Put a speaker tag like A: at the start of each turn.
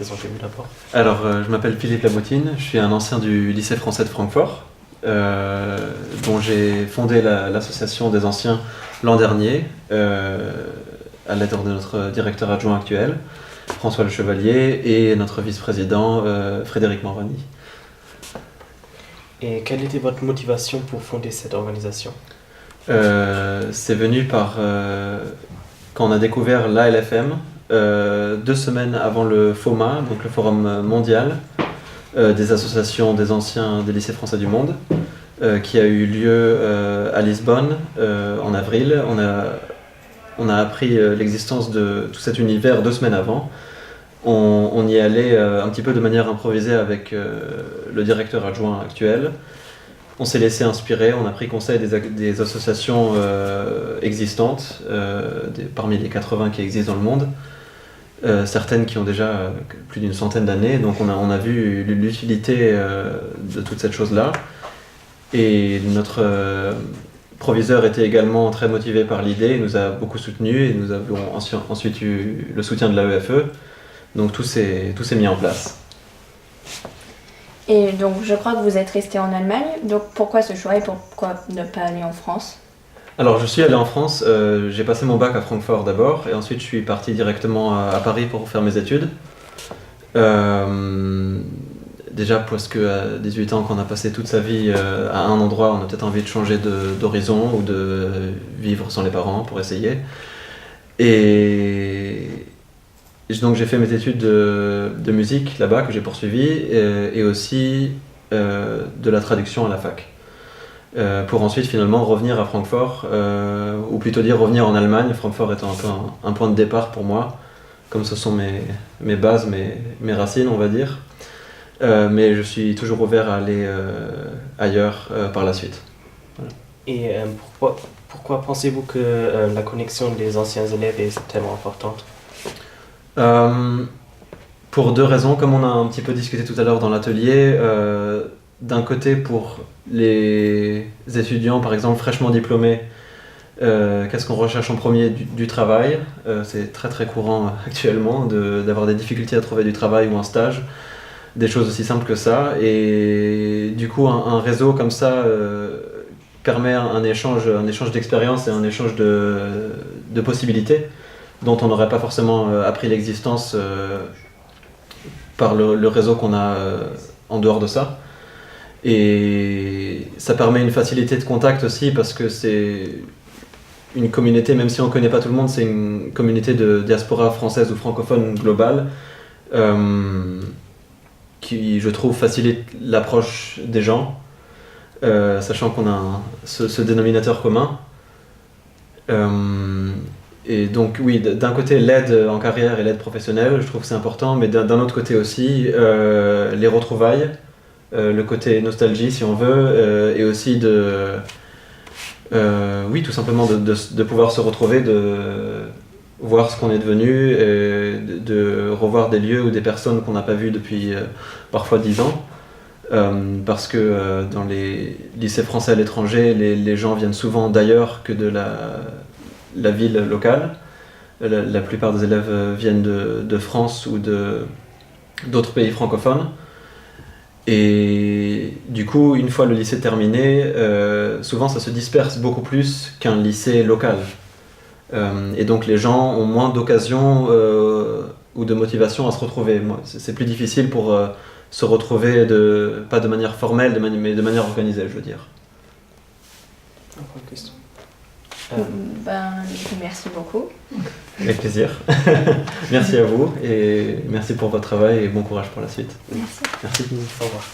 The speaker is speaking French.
A: présentez-vous d'abord.
B: Alors, je m'appelle Philippe Laboutine, je suis un ancien du lycée français de Francfort, dont j'ai fondé l'association des anciens l'an dernier, à l'aide de notre directeur adjoint actuel, François Le Chevalier, et notre vice-président, Frédéric Moroni.
A: Et quelle était votre motivation pour fonder cette organisation?
B: C'est venu par quand on a découvert l'ALFM, 2 semaines avant le FOMA, donc le Forum mondial des associations des anciens des lycées français du monde, qui a eu lieu à Lisbonne en avril. On a appris l'existence de tout cet univers 2 semaines avant. On y allait un petit peu de manière improvisée avec le directeur adjoint actuel. On s'est laissé inspirer, on a pris conseil des associations existantes, parmi les 80 qui existent dans le monde, certaines qui ont déjà plus d'une centaine d'années, donc on a vu l'utilité de toute cette chose-là. Et notre proviseur était également très motivé par l'idée, il nous a beaucoup soutenus et nous avons ensuite eu le soutien de l'AEFE, donc tout s'est mis en place.
C: Et donc, je crois que vous êtes resté en Allemagne. Donc, pourquoi ce choix et pourquoi ne pas aller en France?
B: Alors, je suis allé en France. J'ai passé mon bac à Francfort d'abord, et ensuite je suis parti directement à Paris pour faire mes études. Déjà parce qu'à 18 ans, quand on a passé toute sa vie à un endroit, on a peut-être envie de changer d'horizon ou de vivre sans les parents pour essayer. Et donc j'ai fait mes études de musique là-bas que j'ai poursuivies et aussi de la traduction à la fac. Pour ensuite finalement revenir à Francfort, ou plutôt dire revenir en Allemagne, Francfort étant un peu un point de départ pour moi, comme ce sont mes bases, mes racines on va dire. Mais je suis toujours ouvert à aller ailleurs par la suite. Voilà.
A: Et pourquoi pensez-vous que la connexion des anciens élèves est tellement importante?
B: Pour 2 raisons, comme on a un petit peu discuté tout à l'heure dans l'atelier. D'un côté, pour les étudiants, par exemple, fraîchement diplômés, qu'est-ce qu'on recherche en premier? Du travail. C'est très très courant actuellement d'avoir des difficultés à trouver du travail ou un stage, des choses aussi simples que ça. Et du coup, un réseau comme ça permet un échange d'expériences et un échange de possibilités dont on n'aurait pas forcément appris l'existence par le réseau qu'on a en dehors de ça. Et ça permet une facilité de contact aussi parce que c'est une communauté, même si on ne connaît pas tout le monde, c'est une communauté de diaspora française ou francophone globale qui, je trouve, facilite l'approche des gens, sachant qu'on a ce dénominateur commun. Et donc oui, d'un côté l'aide en carrière et l'aide professionnelle, je trouve que c'est important, mais d'un autre côté aussi les retrouvailles, le côté nostalgie si on veut, et aussi oui, tout simplement de pouvoir se retrouver, de voir ce qu'on est devenu, et de revoir des lieux ou des personnes qu'on n'a pas vues depuis parfois 10 ans. Parce que dans les lycées français à l'étranger, les gens viennent souvent d'ailleurs que de la ville locale. La plupart des élèves viennent de France ou d'autres pays francophones. Et du coup, une fois le lycée terminé, souvent ça se disperse beaucoup plus qu'un lycée local. Et donc les gens ont moins d'occasions ou de motivation à se retrouver. C'est plus difficile pour se retrouver, pas de manière formelle, mais de manière organisée, je veux dire.
A: Encore une question.
C: Merci beaucoup.
B: Avec plaisir. Merci à vous et merci pour votre travail et bon courage pour la suite.
C: Merci.
B: Merci.
A: Au revoir.